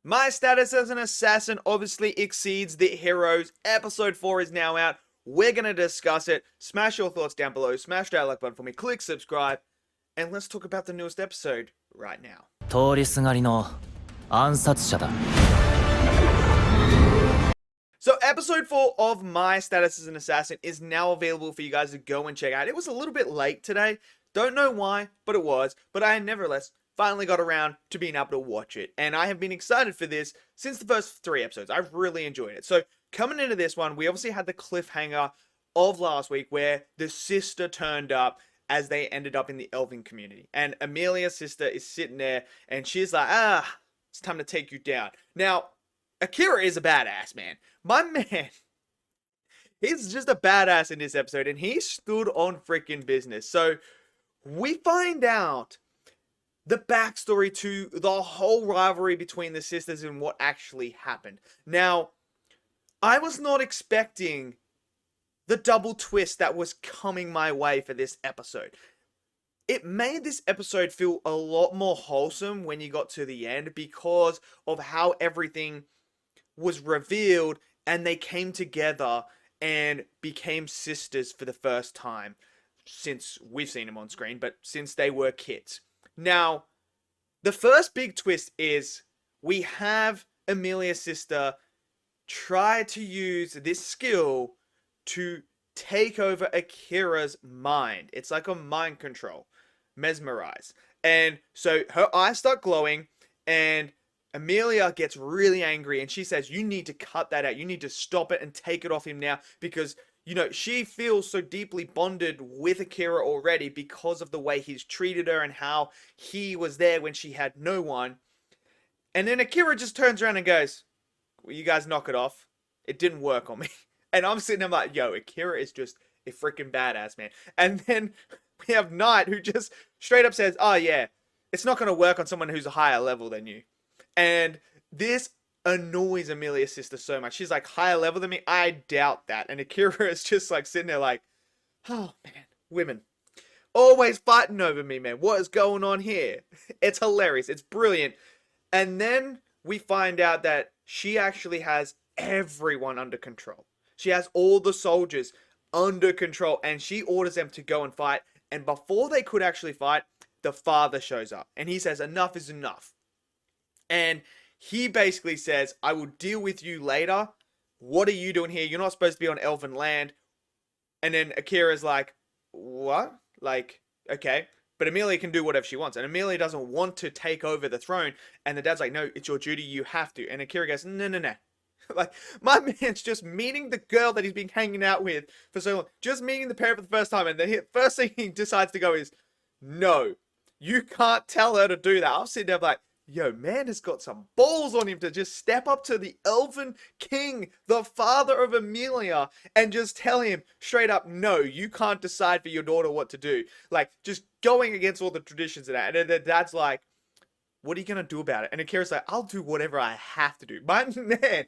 My status as an assassin obviously exceeds the heroes. Episode 4 is now out. We're going to discuss it. Smash your thoughts down below. Smash that like button for me. Click subscribe. And let's talk about the newest episode right now. 通りすがりの暗殺者だ。 So episode 4 of My Status as an Assassin is now available for you guys to go and check out. It was a little bit late today. Don't know why, but it was. But I nevertheless finally got around to being able to watch it. And I have been excited for this since the first 3 episodes. I've really enjoyed it. So coming into this one, we obviously had the cliffhanger of last week where the sister turned up as they ended up in the elven community. And Amelia's sister is sitting there and she's like, it's time to take you down. Now, Akira is a badass, man. My man, he's just a badass in this episode, and he stood on freaking business. So, we find out the backstory to the whole rivalry between the sisters and what actually happened. Now, I was not expecting the double twist that was coming my way for this episode. It made this episode feel a lot more wholesome when you got to the end because of how everything was revealed and they came together and became sisters for the first time since we've seen them on screen, but since they were kids. Now, the first big twist is we have Amelia's sister try to use this skill to take over Akira's mind. It's like a mind control, mesmerize. And so her eyes start glowing and Amelia gets really angry and she says, you need to cut that out. You need to stop it and take it off him now because, you know, she feels so deeply bonded with Akira already because of the way he's treated her and how he was there when she had no one. And then Akira just turns around and goes, well, you guys knock it off. It didn't work on me. And I'm sitting there like, yo, Akira is just a freaking badass, man. And then we have Knight who just straight up says, oh yeah, it's not going to work on someone who's a higher level than you. And this annoys Amelia's sister so much. She's like, higher level than me? I doubt that. And Akira is just like sitting there like, oh man, women. Always fighting over me, man. What is going on here? It's hilarious. It's brilliant. And then we find out that she actually has everyone under control. She has all the soldiers under control and she orders them to go and fight. And before they could actually fight, the father shows up and he says, enough is enough. And he basically says, I will deal with you later. What are you doing here? You're not supposed to be on elven land. And then Akira's like, what? Like, okay. But Amelia can do whatever she wants. And Amelia doesn't want to take over the throne. And the dad's like, no, it's your duty. You have to. And Akira goes, no, no, no. Like, my man's just meeting the girl that he's been hanging out with for so long. Just meeting the parent for the first time. And the first thing he decides to go is, no, you can't tell her to do that. I'll sit there like, yo, man has got some balls on him to just step up to the elven king, the father of Amelia, and just tell him straight up, no, you can't decide for your daughter what to do. Like, just going against all the traditions of that. And then the dad's like, what are you going to do about it? And Akira's like, I'll do whatever I have to do. My man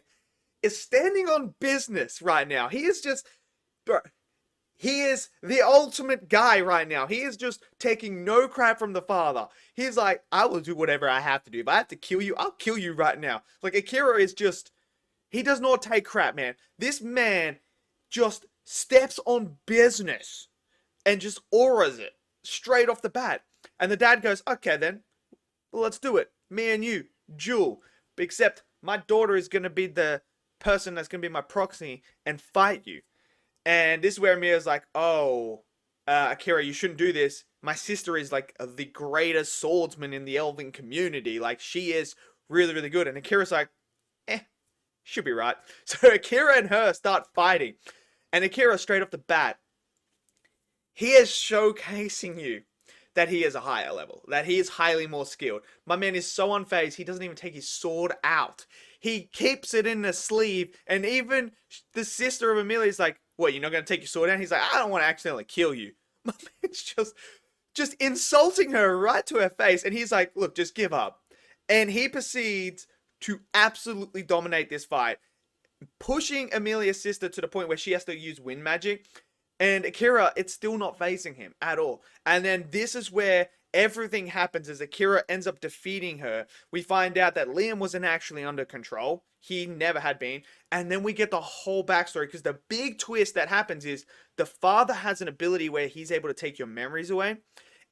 is standing on business right now. He is just, bro, he is the ultimate guy right now. He is just taking no crap from the father. He's like, I will do whatever I have to do. If I have to kill you, I'll kill you right now. Like, Akira is just, he does not take crap, man. This man just steps on business and just auras it straight off the bat. And the dad goes, okay then, well, let's do it. Me and you, duel. Except my daughter is going to be the person that's going to be my proxy and fight you. And this is where Mia's like, oh, Akira, you shouldn't do this. My sister is like the greatest swordsman in the elven community. Like, she is really, really good. And Akira's like, should be right. So Akira and her start fighting. And Akira, straight off the bat, he is showcasing you that he is a higher level, that he is highly more skilled. My man is so unfazed, he doesn't even take his sword out. He keeps it in the sleeve, and even the sister of Amelia is like, what, you're not going to take your sword out? He's like, I don't want to accidentally kill you. My man's just insulting her right to her face, and he's like, look, just give up. And he proceeds to absolutely dominate this fight, pushing Amelia's sister to the point where she has to use wind magic. And Akira, it's still not facing him at all. And then this is where everything happens as Akira ends up defeating her. We find out that Liam wasn't actually under control. He never had been. And then we get the whole backstory, because the big twist that happens is the father has an ability where he's able to take your memories away.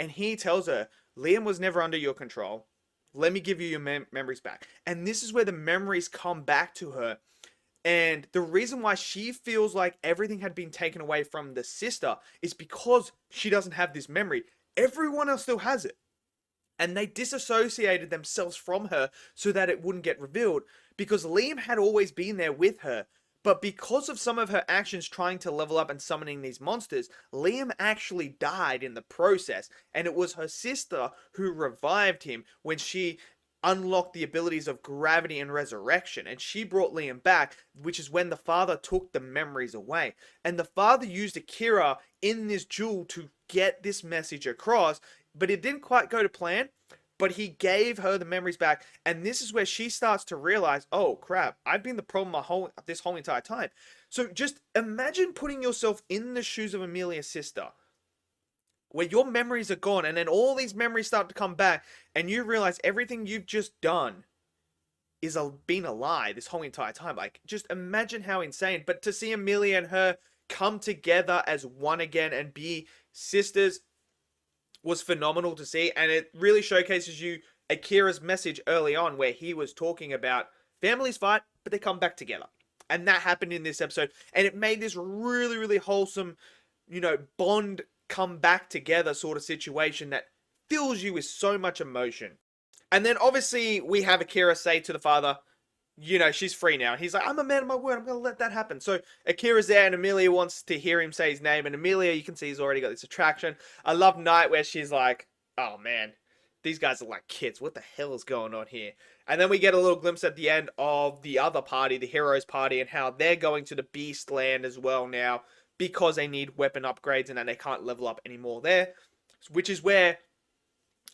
And he tells her, Liam was never under your control. Let me give you your memories back. And this is where the memories come back to her. And the reason why she feels like everything had been taken away from the sister is because she doesn't have this memory. Everyone else still has it. And they disassociated themselves from her so that it wouldn't get revealed, because Liam had always been there with her. But because of some of her actions trying to level up and summoning these monsters, Liam actually died in the process. And it was her sister who revived him when she unlocked the abilities of gravity and resurrection. And she brought Liam back, which is when the father took the memories away. And the father used Akira in this duel to get this message across, but it didn't quite go to plan. But he gave her the memories back, and this is where she starts to realize, oh crap, I've been the problem this whole entire time. So just imagine putting yourself in the shoes of Amelia's sister, where your memories are gone, and then all these memories start to come back, and you realize everything you've just done is been a lie this whole entire time. Like, just imagine how insane. But to see Amelia and her come together as one again and be sisters was phenomenal to see, and it really showcases you Akira's message early on, where he was talking about families fight, but they come back together. And that happened in this episode, and it made this really, really wholesome, bond come back together sort of situation that fills you with so much emotion. And then obviously we have Akira say to the father, she's free now. And he's like, I'm a man of my word. I'm going to let that happen. So Akira's there, and Amelia wants to hear him say his name. And Amelia, you can see, he's already got this attraction. I love Night, where she's like, oh man, these guys are like kids. What the hell is going on here? And then we get a little glimpse at the end of the other party, the Heroes Party, and how they're going to the Beast Land as well now, because they need weapon upgrades and then they can't level up anymore there. Which is where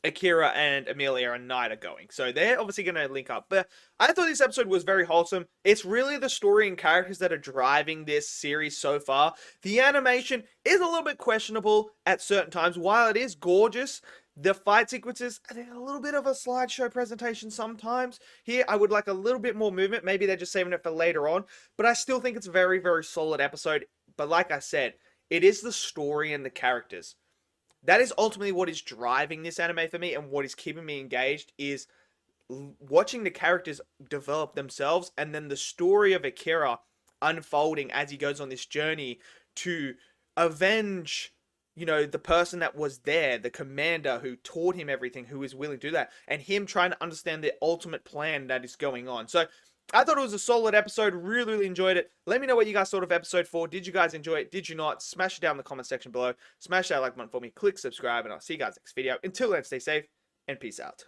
Akira and Amelia and Knight are going. So they're obviously going to link up. But I thought this episode was very wholesome. It's really the story and characters that are driving this series so far. The animation is a little bit questionable at certain times. While it is gorgeous, the fight sequences, I think, a little bit of a slideshow presentation sometimes. Here, I would like a little bit more movement. Maybe they're just saving it for later on. But I still think it's a very, very solid episode. But like I said, it is the story and the characters. That is ultimately what is driving this anime for me, and what is keeping me engaged is watching the characters develop themselves, and then the story of Akira unfolding as he goes on this journey to avenge, the person that was there, the commander who taught him everything, who is willing to do that, and him trying to understand the ultimate plan that is going on. So I thought it was a solid episode. Really, really enjoyed it. Let me know what you guys thought of episode 4. Did you guys enjoy it? Did you not? Smash it down in the comment section below. Smash that like button for me. Click subscribe, and I'll see you guys next video. Until then, stay safe and peace out.